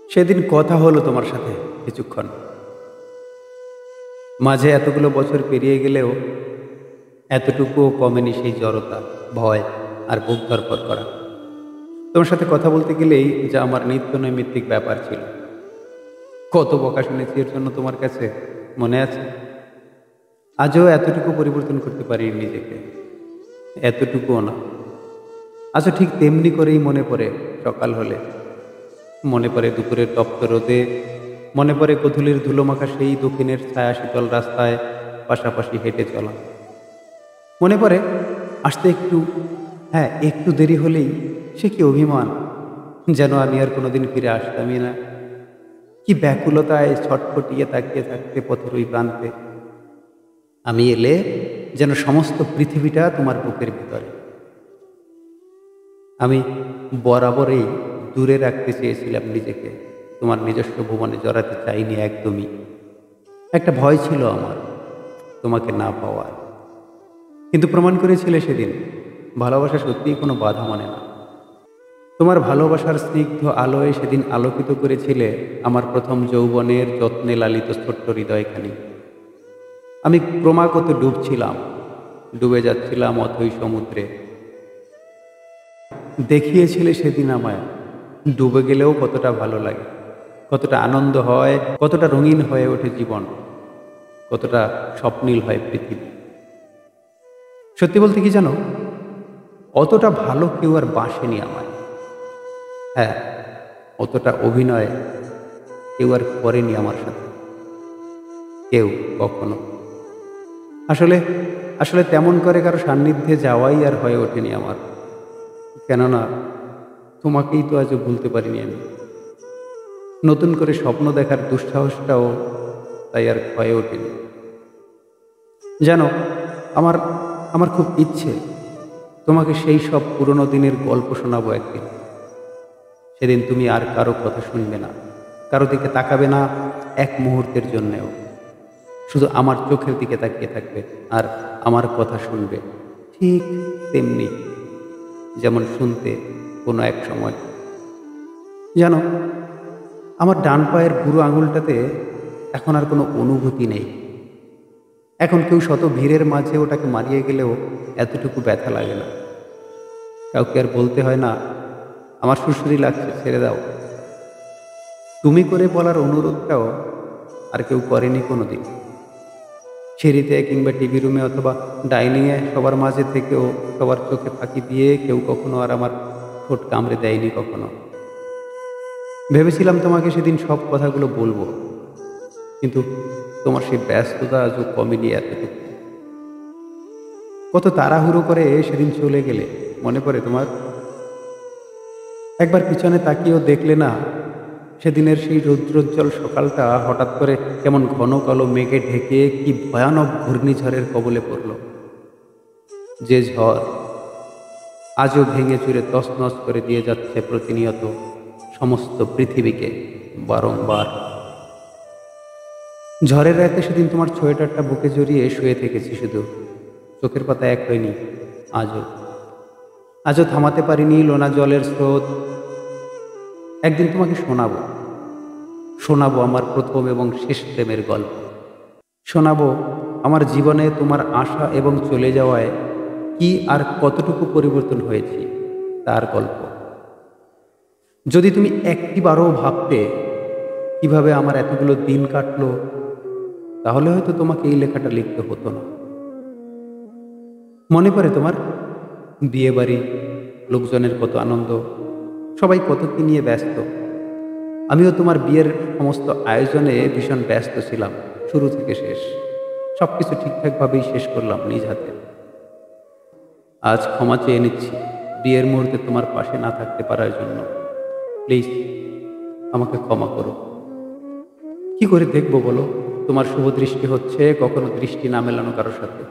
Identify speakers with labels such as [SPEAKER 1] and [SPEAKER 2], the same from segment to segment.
[SPEAKER 1] সেদিন কথা হলো তোমার সাথে কিছুক্ষণ, মাঝে এতগুলো বছর পেরিয়ে গেলেও এতটুকুও কমেনি সেই জড়তা, ভয় আর বুক ধরপড় করা। তোমার সাথে কথা বলতে গেলেই যা আমার নিত্য নৈমিত্তিক ব্যাপার ছিল। কত বকা শুনেছি এর জন্য তোমার কাছে, মনে আছে? আজও এতটুকু পরিবর্তন করতে পারিনি নিজেকে, এতটুকুও না। আজও ঠিক তেমনি করেই মনে পড়ে সকাল হলে, মনে পড়ে দুপুরের তপ্ত রোদে, মনে পড়ে গোধূলির ধুলোমাখা সেই দক্ষিণের ছায়া শীতল রাস্তায় পাশাপাশি হেঁটে চলা। মনে পড়ে আসতে একটু দেরি হলেই সে কি অভিমান, যেন আমি আর কোনোদিন ফিরে আসতামই না। কি ব্যাকুলতায় ছটফটিয়ে তাকিয়ে থাকতে পথের ওই প্রান্তে। আমি এলে যেন সমস্ত পৃথিবীটা তোমার বুকের ভিতরে। আমি বরাবরই দূরে রাখতে চেয়েছিলাম নিজেকে, তোমার নিজস্ব ভুবনে জড়াতে চাইনি একদমই। একটা ভয় ছিল আমার তোমাকে না পাওয়ার, কিন্তু প্রমাণ করেছিলে সেদিন ভালোবাসা সত্যিই কোনো বাধা মানে না। তোমার ভালোবাসার স্নিগ্ধ আলোয় সেদিন আলোকিত করেছিলে আমার প্রথম যৌবনের যত্নে লালিত ছোট্ট হৃদয়খানি। আমি ক্রমাগত ডুবছিলাম, ডুবে যাচ্ছিলাম অথই সমুদ্রে। দেখিয়েছিলে সেদিন আমায় ডুবে গেলেও কতটা ভালো লাগে, কতটা আনন্দ হয়, কতটা রঙিন হয়ে ওঠে জীবন, কতটা স্বপ্নীল হয় পৃথিবী। সত্যি বলতে কি জানো, অতটা ভালো কেউ আর বাসেনি আমায়। হ্যাঁ, অতটা অভিনয় কেউ আর করেনি আমার সাথে, কেউ কখনো। আসলে আসলে তেমন করে কারো সান্নিধ্যে যাওয়াই আর হয়ে ওঠেনি আমার। কেননা তোমাকেই তো আজও ভুলতে পারিনি আমি। নতুন করে স্বপ্ন দেখার দুঃসাহসটাও তাই আর হয়ে ওঠেনি। জানো, আমার আমার খুব ইচ্ছে তোমাকে সেই সব পুরনো দিনের গল্প শোনাবো একদিন। সেদিন তুমি আর কারো কথা শুনবে না, কারো দিকে তাকাবে না এক মুহূর্তের জন্যেও। শুধু আমার চোখের দিকে তাকিয়ে থাকবে আর আমার কথা শুনবে, ঠিক তেমনি যেমন শুনতে কোনো এক সময়। জানো, আমার ডান পায়ের বুড়ো আঙুলটাতে এখন আর কোনো অনুভূতি নেই। এখন কেউ শত ভিড়ের মাঝে ওটাকে মারিয়ে গেলেও এতটুকু ব্যথা লাগে না। কাউকে আর বলতে হয় না আমার সুড়সুড়ি লাগছে, ছেড়ে দাও। তুমি করে বলার অনুরোধটাও আর কেউ করেনি কোনোদিন। সিঁড়িতে কিংবা টিভি রুমে অথবা ডাইনিংয়ে সবার মাঝে থেকেও সবার চোখে ফাঁকি দিয়ে কেউ কখনো আর আমার ঠোঁট কামড়ে দেয়নি কখনো। ভেবেছিলাম তোমাকে সেদিন সব কথাগুলো বলবো, কিন্তু তোমার সেই ব্যস্ততা আজও কমেনি এতটুকু। কত তাড়াহুড়ো করে সেদিন চলে গেলে, মনে পড়ে তোমার? একবার পিছনে তাকিয়েও দেখলে না সেদিনের সেই রৌদ্রোজ্জ্বল সকালটা হঠাৎ করে কেমন ঘন কালো মেঘে ঢেকে কি ভয়ানক ঘূর্ণিঝড়ের কবলে পড়ল। যে ঝড় আজও ভেঙে চুরে তছনছ করে দিয়ে যাচ্ছে প্রতিনিয়ত সমস্ত পৃথিবীকে বারংবার। ঝড়ের রাতে সেদিন তোমার সোয়েটারটা বুকে জড়িয়ে শুয়ে থেকেছি, শুধু চোখের পাতা এক হয়নি। আজও আজও থামাতে পারিনি লোনা জলের স্রোত। একদিন তোমাকে শোনাবো, শোনাবো আমার প্রথম এবং শেষ প্রেমের গল্প। শোনাবো আমার জীবনে তোমার আসা এবং চলে যাওয়ায় কি আর কতটুকু পরিবর্তন হয়েছে তার গল্প। যদি তুমি একটিবারও ভাবতে কিভাবে আমার এতগুলো দিন কাটলো, তাহলে হয়তো তোমাকে এই লেখাটা লিখতে হতো না। মনে পড়ে তোমার বিয়ে বাড়ি, লোকজনের কত আনন্দ, সবাই কত কি নিয়ে ব্যস্ত। আমিও তোমার বিয়ের সমস্ত আয়োজনে ভীষণ ব্যস্ত ছিলাম, শুরু থেকে শেষ সবকিছু ঠিকঠাকভাবেই শেষ করলাম নিজ হাতে। আজ ক্ষমা চেয়ে নিচ্ছি বিয়ের মুহূর্তে তোমার পাশে না থাকতে পারার জন্য। প্লিজ আমাকে ক্ষমা করো। কি করে দেখবো বলো তোমার শুভ দৃষ্টি হচ্ছে কখনো দৃষ্টি না মেলানো কারোর সাথে?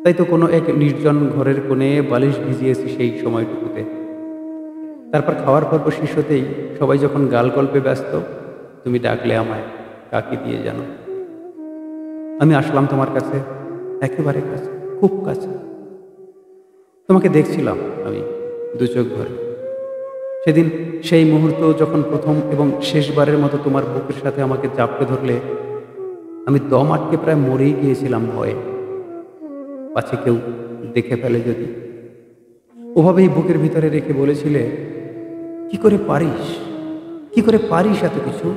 [SPEAKER 1] তাই তো কোনো এক নির্জন ঘরের কোণে বালিশ ভিজিয়েছি সেই সময়টুকুতে। তারপর খাওয়ার পর্ব শেষ হতেই সবাই যখন গাল গল্পে ব্যস্ত, তুমি ডাকলে আমায় কাকি দিয়ে জানো। আমি আসলাম তোমার কাছে, একেবারে কাছে, খুব কাছে। তোমাকে দেখছিলাম আমি দু চোখ ভরে। সেদিন সেই মুহূর্ত যখন প্রথম এবং শেষবারের মতো তোমার বুকের সাথে আমাকে জাপটে ধরলে, আমি দম আটকে প্রায় মরেই গিয়েছিলাম ভয়ে, পাছে কেউ দেখে ফেলে যদি। ওভাবেই বুকের ভিতরে রেখে বলেছিলে, কি করে পারিস, কি করে পারিস এত কিছু?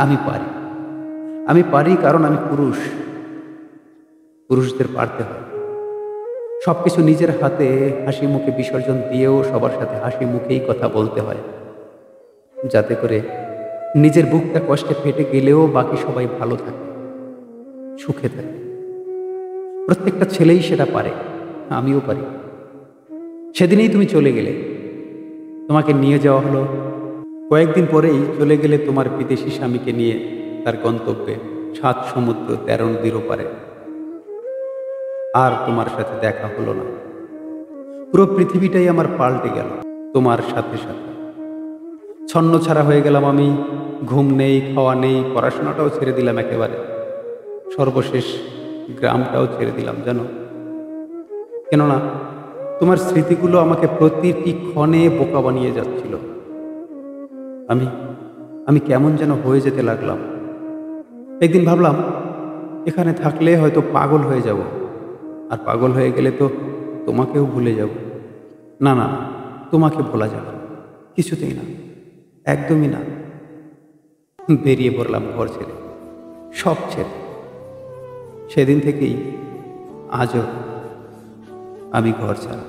[SPEAKER 1] আমি পারি, আমি পারি, কারণ আমি পুরুষ। পুরুষদের পারতে হয় সবকিছু নিজের হাতে হাসি মুখে বিসর্জন দিয়েও সবার সাথে হাসি মুখেই কথা বলতে হয়, যাতে করে নিজের বুকটা কষ্টে ফেটে গেলেও বাকি সবাই ভালো থাকে, সুখে থাকে। প্রত্যেকটা ছেলেই সেটা পারে, আমিও পারি। সেদিনেই তুমি চলে গেলে, তোমাকে নিয়ে যাওয়া হলো। কয়েকদিন পরেই চলে গেলে তোমার বিদেশি স্বামীকে নিয়ে তার গন্তব্যে 7 সমুদ্র 13 নদীর ওপারে। আর তোমার সাথে দেখা হলো না। পুরো পৃথিবীটাই আমার পাল্টে গেল তোমার সাথে সাথে। ছন্ন ছাড়া হয়ে গেলাম আমি। ঘুম নেই, খাওয়া নেই, পড়াশোনাটাও ছেড়ে দিলাম একেবারে। সর্বশেষ গ্রামটাও ছেড়ে দিলাম জানো। কেননা তোমার স্মৃতিগুলো আমাকে প্রতিটি ক্ষণে বোকা বানিয়ে যাচ্ছিল। আমি আমি কেমন যেন হয়ে যেতে লাগলাম। একদিন ভাবলাম, এখানে থাকলে হয়তো পাগল হয়ে যাব, আর পাগল হয়ে গেলে তো তোমাকেও ভুলে যাব। না না, তোমাকে ভোলা যাবে না, কিছুতেই না, একদমই না। বেরিয়ে পড়লাম ঘর ছেড়ে, সব ছেড়ে। সেদিন থেকেই আজও আমি ঘর ছাড়া।